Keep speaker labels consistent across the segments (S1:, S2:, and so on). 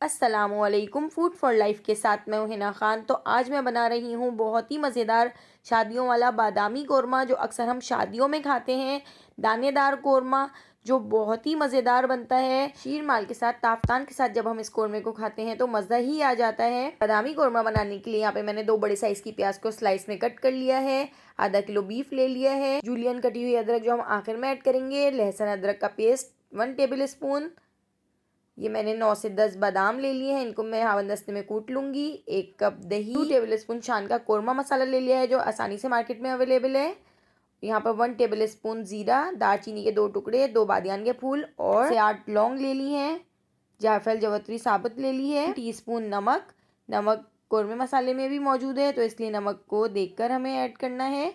S1: अस्सलामुअलैकुम। Food for life के साथ मैं हूं हिना खान। तो आज मैं बना रही हूं बहुत ही मज़ेदार शादियों वाला बादामी कौरमा, जो अक्सर हम शादियों में खाते हैं। दानेदार कौरमा जो बहुत ही मज़ेदार बनता है। शीर माल के साथ, ताफ्तान के साथ जब हम इस कौरमे को खाते हैं तो मज़ा ही आ जाता है। बादामी कौरमा बनाने के लिए यहाँ पे मैंने 2 बड़े साइज़ की प्याज को स्लाइस में कट कर लिया है। आधा किलो बीफ ले लिया है। जूलियन कटी हुई अदरक जो हम आखिर में ऐड करेंगे। लहसुन अदरक का पेस्ट 1 टेबल स्पून। ये मैंने 9 से 10 बादाम ले लिए हैं, इनको मैं हावनदस्ते में कूट लूँगी। 1 कप दही, 2 टेबल स्पून शान का कौरमा मसाला ले लिया है जो आसानी से मार्केट में अवेलेबल है। यहाँ पर 1 टेबल स्पून ज़ीरा, दालचीनी के 2 टुकड़े, 2 बादियान के फूल और 8 लौंग ले ली हैं। जायफल जवत्री साबुत ले ली है। टीस्पून नमक। नमक कौरमे मसाले में भी मौजूद है तो इसलिए नमक को देखकर हमें ऐड करना है।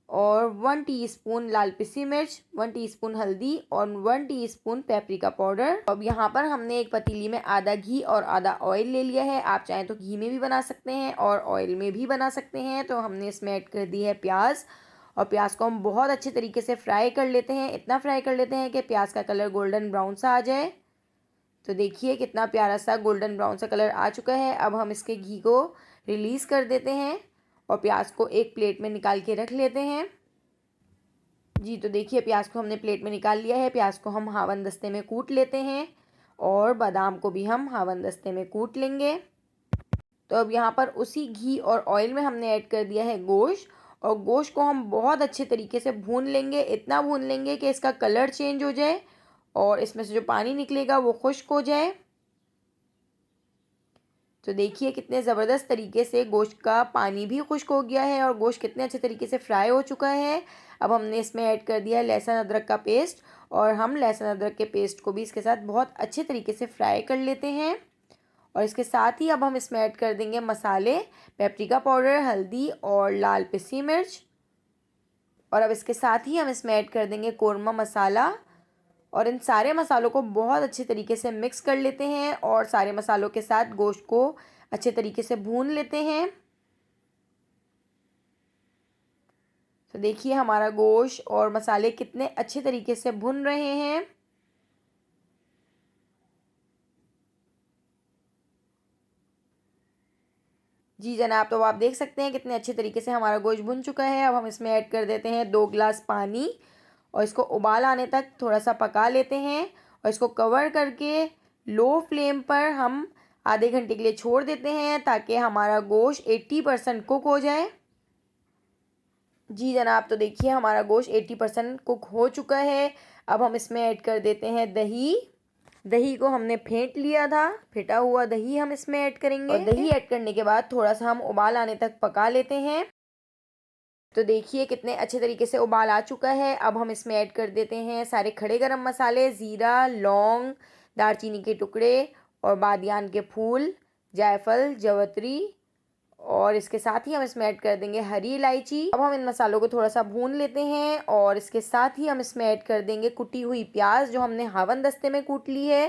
S1: और 1 टीस्पून लाल पिसी मिर्च, 1 टीस्पून हल्दी और 1 टीस्पून पेपरिका पाउडर। अब यहाँ पर हमने एक पतीली में आधा घी और आधा ऑयल ले लिया है। आप चाहें तो घी में भी बना सकते हैं और ऑयल में भी बना सकते हैं। तो हमने इसमें ऐड कर दी है प्याज, और प्याज को हम बहुत अच्छे तरीके से फ्राई कर लेते हैं। इतना फ्राई कर लेते हैं कि प्याज का कलर गोल्डन ब्राउन सा आ जाए। तो देखिए कितना प्यारा सा गोल्डन ब्राउन सा कलर आ चुका है। अब हम इसके घी को रिलीज़ कर देते हैं और प्याज को एक प्लेट में निकाल के रख लेते हैं। जी तो देखिए प्याज को हमने प्लेट में निकाल लिया है। प्याज को हम हावनदस्ते में कूट लेते हैं और बादाम को भी हम हावनदस्ते में कूट लेंगे। तो अब यहाँ पर उसी घी और ऑयल में हमने ऐड कर दिया है गोश्त, और गोश्त को हम बहुत अच्छे तरीके से भून लेंगे। इतना भून लेंगे कि इसका कलर चेंज हो जाए और इसमें से जो पानी निकलेगा वो खुश्क हो जाए। तो देखिए कितने ज़बरदस्त तरीके से गोश्त का पानी भी खुश्क हो गया है और गोश्त कितने अच्छे तरीके से फ्राई हो चुका है। अब हमने इसमें ऐड कर दिया है लहसुन अदरक का पेस्ट, और हम लहसुन अदरक के पेस्ट को भी इसके साथ बहुत अच्छे तरीके से फ्राई कर लेते हैं। और इसके साथ ही अब हम इसमें ऐड कर देंगे मसाले, पेपरिका पाउडर, हल्दी और लाल पिसी मिर्च। और अब इसके साथ ही हम इसमें ऐड कर देंगे कौरमा मसाला, और इन सारे मसालों को बहुत अच्छे तरीके से मिक्स कर लेते हैं और सारे मसालों के साथ गोश्त को अच्छे तरीके से भून लेते हैं। तो देखिए हमारा गोश्त और मसाले कितने अच्छे तरीके से भुन रहे हैं। जी जनाब, तो आप देख सकते हैं कितने अच्छे तरीके से हमारा गोश्त भुन चुका है। अब हम इसमें ऐड कर देते हैं 2 गिलास पानी और इसको उबाल आने तक थोड़ा सा पका लेते हैं। और इसको कवर करके लो फ्लेम पर हम आधे घंटे के लिए छोड़ देते हैं ताकि हमारा गोश्त 80% कुक हो जाए। जी जनाब, तो देखिए हमारा गोश्त 80% कुक हो चुका है। अब हम इसमें ऐड कर देते हैं दही। दही को हमने फेंट लिया था, फेंटा हुआ दही हम इसमें ऐड करेंगे। और दही ऐड करने के बाद थोड़ा सा हम उबाल आने तक पका लेते हैं। तो देखिए कितने अच्छे तरीके से उबाल आ चुका है। अब हम इसमें ऐड कर देते हैं सारे खड़े गरम मसाले, ज़ीरा, लौंग, दालचीनी के टुकड़े और बादियान के फूल, जायफल, जवत्री, और इसके साथ ही हम इसमें ऐड कर देंगे हरी इलायची। अब हम इन मसालों को थोड़ा सा भून लेते हैं और इसके साथ ही हम इसमें ऐड कर देंगे कुटी हुई प्याज जो हमने हावनदस्ते में कूट ली है।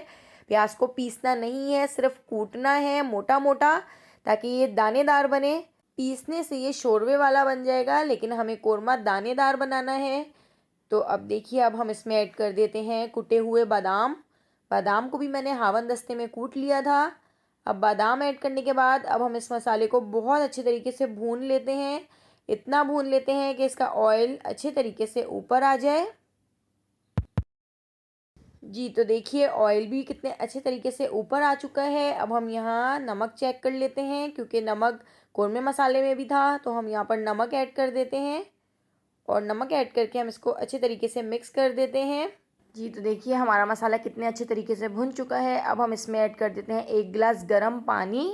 S1: प्याज को पीसना नहीं है, सिर्फ कूटना है मोटा मोटा, ताकि ये दानेदार बने। पीसने से ये शोरबे वाला बन जाएगा, लेकिन हमें कौरमा दानेदार बनाना है। तो अब देखिए अब हम इसमें ऐड कर देते हैं कुटे हुए बादाम। बादाम को भी मैंने हावनदस्ते में कूट लिया था। अब बादाम ऐड करने के बाद अब हम इस मसाले को बहुत अच्छे तरीके से भून लेते हैं। इतना भून लेते हैं कि इसका ऑयल अच्छे तरीके से ऊपर आ जाए। जी तो देखिए ऑयल भी कितने अच्छे तरीके से ऊपर आ चुका है। अब हम यहाँ नमक चेक कर लेते हैं, क्योंकि नमक कौरमे मसाले में भी था तो हम यहाँ पर नमक ऐड कर देते हैं। और नमक ऐड करके हम इसको अच्छे तरीके से मिक्स कर देते हैं। जी तो देखिए हमारा मसाला कितने अच्छे तरीके से भुन चुका है। अब हम इसमें ऐड कर देते हैं 1 गिलास गर्म पानी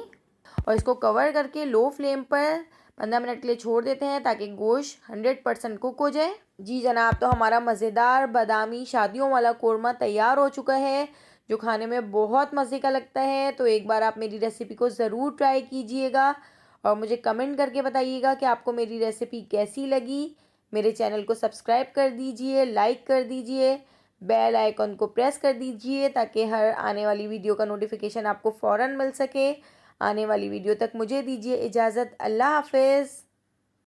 S1: और इसको कवर करके लो फ्लेम पर 15 मिनट के लिए छोड़ देते हैं ताकि गोश्त 100% कुक हो जाए। जी जनाब, तो हमारा मज़ेदार बादामी शादियों वाला कौरमा तैयार हो चुका है, जो खाने में बहुत मज़े का लगता है। तो एक बार आप मेरी रेसिपी को ज़रूर ट्राई कीजिएगा और मुझे कमेंट करके बताइएगा कि आपको मेरी रेसिपी कैसी लगी। मेरे चैनल को सब्सक्राइब कर दीजिए, लाइक कर दीजिए, बेल आइकन को प्रेस कर दीजिए ताकि हर आने वाली वीडियो का नोटिफिकेशन आपको फ़ौरन मिल सके। आने वाली वीडियो तक मुझे दीजिए इजाज़त। अल्लाह हाफ़िज़।